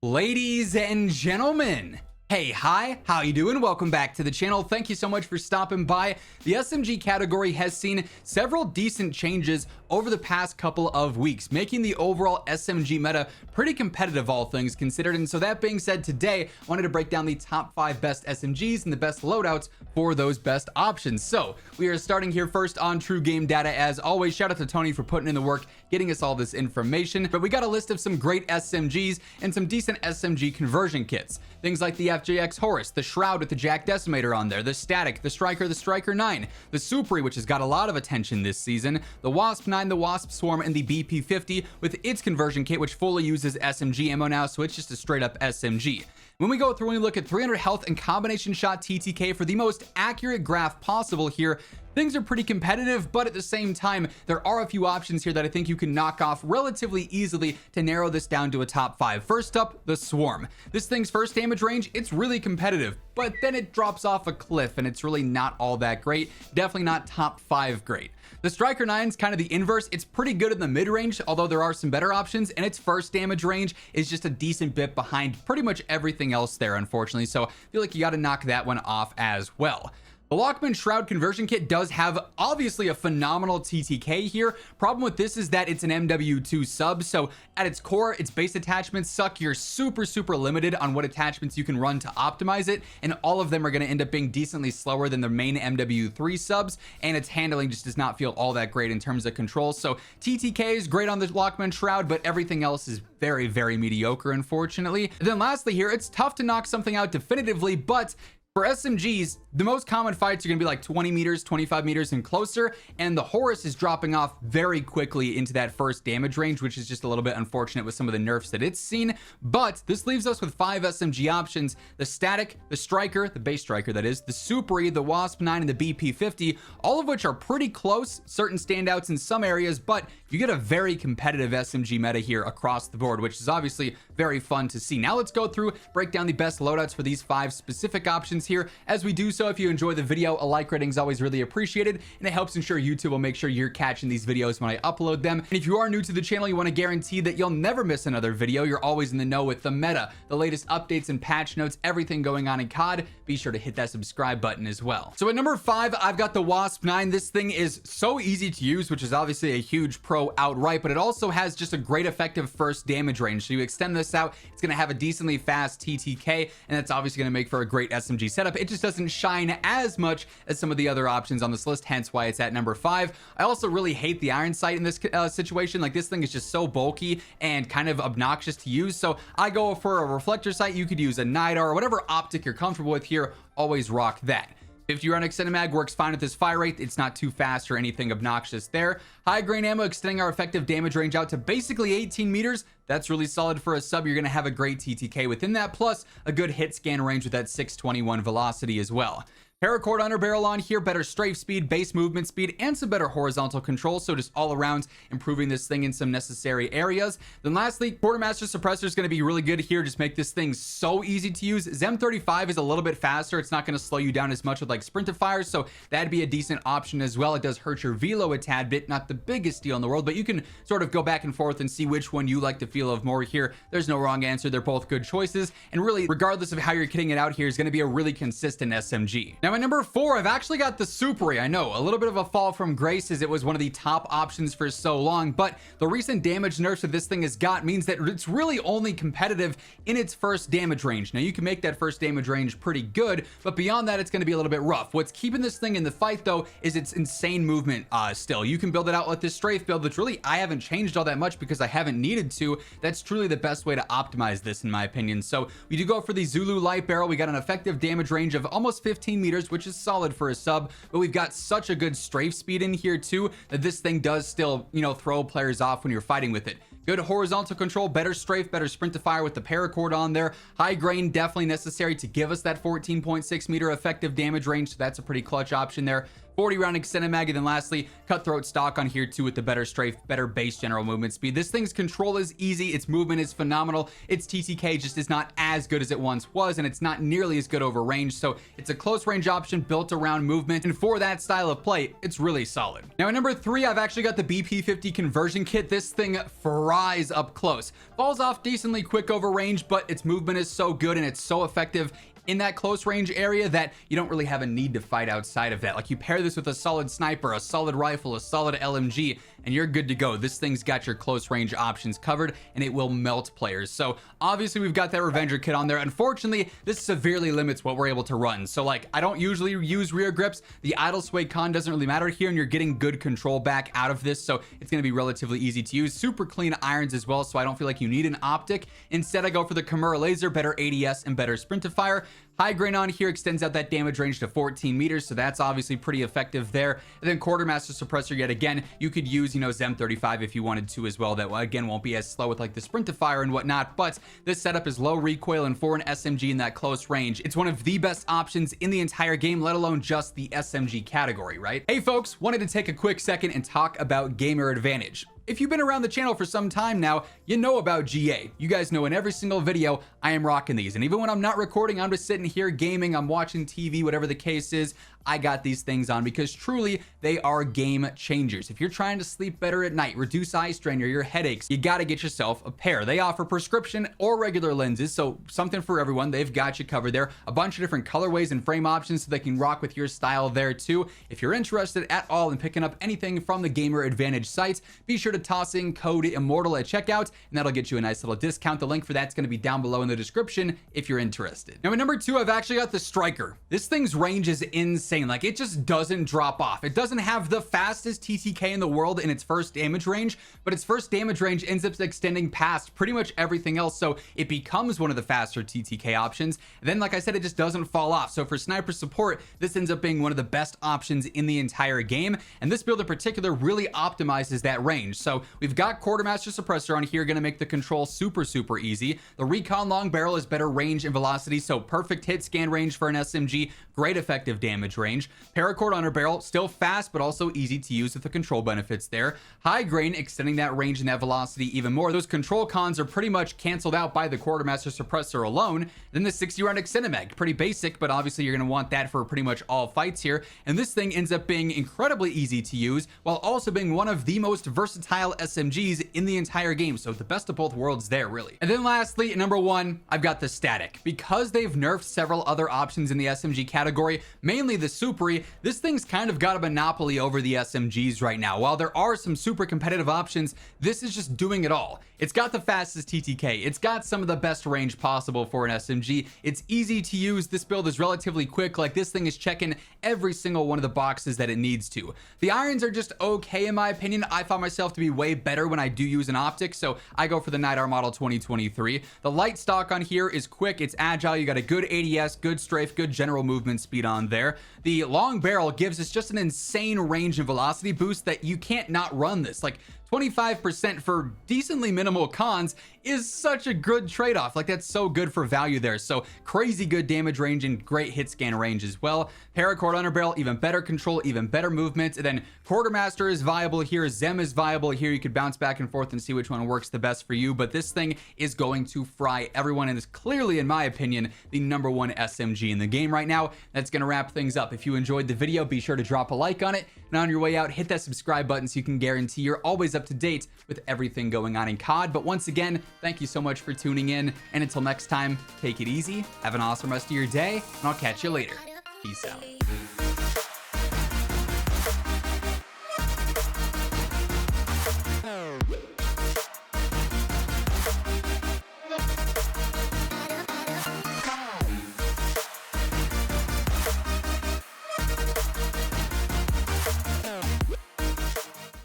Ladies and gentlemen, hey, hi, how you doing? Welcome back to the channel. Thank you so much for stopping by. The SMG category has seen several decent changes over the past couple of weeks, making the overall SMG meta pretty competitive, all things considered. And so that being said, today I wanted to break down the top 5 best SMGs and the best loadouts for those best options. So we are starting here first on True Game Data. As always, shout out to Tony for putting in the work, getting us all this information. But we got a list of some great SMGs and some decent SMG conversion kits. Things like the FJX Horus, the Shroud with the Jack Decimator on there, the Static, the Striker 9, the Superi, which has got a lot of attention this season, the Wasp 9, the Wasp Swarm, and the BP50 with its conversion kit, which fully uses SMG ammo now, so it's just a straight up SMG. When we go through and we look at 300 health and combination shot TTK for the most accurate graph possible here, things are pretty competitive, but at the same time, there are a few options here that I think you can knock off relatively easily to narrow this down to a top 5. First up, the Swarm. This thing's first damage range, it's really competitive, but then it drops off a cliff and it's really not all that great. Definitely not top 5 great. The Striker 9's kind of the inverse. It's pretty good in the mid-range, although there are some better options, and its first damage range is just a decent bit behind pretty much everything else there, unfortunately, so I feel like you got to knock that one off as well. The Lockman Shroud conversion kit does have obviously a phenomenal TTK here. Problem with this is that it's an MW2 sub, so at its core, its base attachments suck. You're super limited on what attachments you can run to optimize it, and all of them are going to end up being decently slower than the main MW3 subs, and its handling just does not feel all that great in terms of control. So TTK is great on the Lockman Shroud, but everything else is very mediocre, unfortunately. And then lastly here, it's tough to knock something out definitively, but for SMGs, the most common fights are going to be like 20 meters, 25 meters and closer, and the Horus is dropping off very quickly into that first damage range, which is just a little bit unfortunate with some of the nerfs that it's seen. But this leaves us with 5 SMG options: the Static, the Striker, the base Striker that is, the Superi, the Wasp 9, and the BP50, all of which are pretty close, certain standouts in some areas, but you get a very competitive SMG meta here across the board, which is obviously very fun to see. Now let's go through, break down the best loadouts for these 5 specific options here. As we do so, if you enjoy the video, a like rating is always really appreciated, and it helps ensure YouTube will make sure you're catching these videos when I upload them. And if you are new to the channel, you want to guarantee that you'll never miss another video, you're always in the know with the meta, the latest updates and patch notes, everything going on in COD, be sure to hit that subscribe button as well. So at number 5, I've got the Wasp 9. This thing is so easy to use, which is obviously a huge pro outright, but it also has just a great effective first damage range. So you extend this out, it's going to have a decently fast TTK, and that's obviously going to make for a great SMG setup. It just doesn't shine as much as some of the other options on this list, hence why it's at number 5. I also really hate the iron sight in this situation. Like, this thing is just so bulky and kind of obnoxious to use, so I go for a reflector sight. You could use a NIDAR or whatever optic you're comfortable with here. Always rock that. 50 round extended mag works fine with this fire rate. It's not too fast or anything obnoxious there. High grain ammo extending our effective damage range out to basically 18 meters. That's really solid for a sub. You're going to have a great TTK within that, plus a good hit scan range with that 621 velocity as well. Paracord underbarrel on here, better strafe speed, base movement speed, and some better horizontal control, so just all around improving this thing in some necessary areas. Then lastly, Quartermaster Suppressor is going to be really good here, just make this thing so easy to use. Zem 35 is a little bit faster. It's not going to slow you down as much with like Sprintifire, so that'd be a decent option as well. It does hurt your velo a tad bit, not the biggest deal in the world, but you can sort of go back and forth and see which one you like the feel of more here. There's no wrong answer. They're both good choices, and really, regardless of how you're kitting it out here, is going to be a really consistent SMG. Now, at number 4, I've actually got the Superi. I know, a little bit of a fall from grace as it was one of the top options for so long, but the recent damage nerfs that this thing has got means that it's really only competitive in its first damage range. Now, you can make that first damage range pretty good, but beyond that, it's going to be a little bit rough. What's keeping this thing in the fight, though, is its insane movement still. You can build it out with this strafe build, which really I haven't changed all that much because I haven't needed to. That's truly the best way to optimize this, in my opinion. So we do go for the Zulu light barrel. We got an effective damage range of almost 15 meters, which is solid for a sub, but we've got such a good strafe speed in here too that this thing does still, you know, throw players off when you're fighting with it. Good horizontal control, better strafe, better sprint to fire with the paracord on there. High grain definitely necessary to give us that 14.6 meter effective damage range, so that's a pretty clutch option there. 40 round extended mag, and then lastly, cutthroat stock on here too with the better strafe, better base general movement speed. This thing's control is easy, its movement is phenomenal, its TTK just is not as good as it once was, and it's not nearly as good over range, so it's a close range option built around movement, and for that style of play, it's really solid. Now at number 3, I've actually got the BP50 conversion kit. This thing fries up close, falls off decently quick over range, but its movement is so good and it's so effective in that close range area that you don't really have a need to fight outside of that. Like, you pair this with a solid sniper, a solid rifle, a solid LMG, and you're good to go. This thing's got your close range options covered, and it will melt players. So obviously we've got that Revenger kit on there. Unfortunately, this severely limits what we're able to run. So like, I don't usually use rear grips. The idle sway con doesn't really matter here, and you're getting good control back out of this, so it's going to be relatively easy to use. Super clean irons as well, so I don't feel like you need an optic. Instead, I go for the Kimura laser, better ADS and better sprint to fire. High grain on here extends out that damage range to 14 meters, so that's obviously pretty effective there. And then quartermaster suppressor, yet again, you could use, you know, Zem 35 if you wanted to as well. That again won't be as slow with like the sprint to fire and whatnot, but this setup is low recoil, and for an SMG in that close range, it's one of the best options in the entire game, let alone just the SMG category, right? Hey folks, wanted to take a quick second and talk about gamer advantage. If you've been around the channel for some time now, you know about GA. You guys know in every single video, I am rocking these. And even when I'm not recording, I'm just sitting here gaming, I'm watching TV, whatever the case is, I got these things on because truly they are game changers. If you're trying to sleep better at night, reduce eye strain or your headaches, you got to get yourself a pair. They offer prescription or regular lenses, so something for everyone. They've got you covered there. A bunch of different colorways and frame options so they can rock with your style there too. If you're interested at all in picking up anything from the Gamer Advantage site, be sure to toss in code Immortal at checkout, and that'll get you a nice little discount. The link for that's going to be down below in the description if you're interested. Now at number 2, I've actually got the Striker. This thing's range is insane. Like, it just doesn't drop off. It doesn't have the fastest TTK in the world in its first damage range, but its first damage range ends up extending past pretty much everything else, so it becomes one of the faster TTK options. And then, like I said, it just doesn't fall off. So for sniper support, this ends up being one of the best options in the entire game, and this build in particular really optimizes that range. So we've got quartermaster suppressor on here, gonna make the control super easy. The recon long barrel is better range and velocity, so perfect hit scan range for an SMG, great effective damage range. Paracord under barrel, still fast, but also easy to use with the control benefits there. High grain, extending that range and that velocity even more. Those control cons are pretty much canceled out by the quartermaster suppressor alone. Then the 60 round extended mag, pretty basic, but obviously you're gonna want that for pretty much all fights here. And this thing ends up being incredibly easy to use, while also being one of the most versatile SMGs in the entire game. So the best of both worlds there, really. And then lastly, at number 1, I've got the static. Because they've nerfed several other options in the SMG category, mainly the Superi, this thing's kind of got a monopoly over the SMGs right now. While there are some super competitive options, this is just doing it all. It's got the fastest TTK. It's got some of the best range possible for an SMG. It's easy to use. This build is relatively quick. Like, this thing is checking every single one of the boxes that it needs to. The irons are just okay in my opinion. I found myself to be way better when I do use an optic, so I go for the Night Model 2023. The light stock on here is quick, it's agile, you got a good ADS, good strafe, good general movement speed on there. The long barrel gives us just an insane range and velocity boost that you can't not run this. Like, 25% for decently minimal cons is such a good trade-off. Like, that's so good for value there. So crazy good damage range and great hit scan range as well. Paracord underbarrel, even better control, even better movement. And then quartermaster is viable here, Zem is viable here. You could bounce back and forth and see which one works the best for you, but this thing is going to fry everyone and is clearly, in my opinion, the #1 SMG in the game right now. That's gonna wrap things up. If you enjoyed the video, be sure to drop a like on it, and on your way out, hit that subscribe button so you can guarantee you're always up to date with everything going on in COD. But once again, thank you so much for tuning in, and until next time, take it easy, have an awesome rest of your day, and I'll catch you later. Peace out.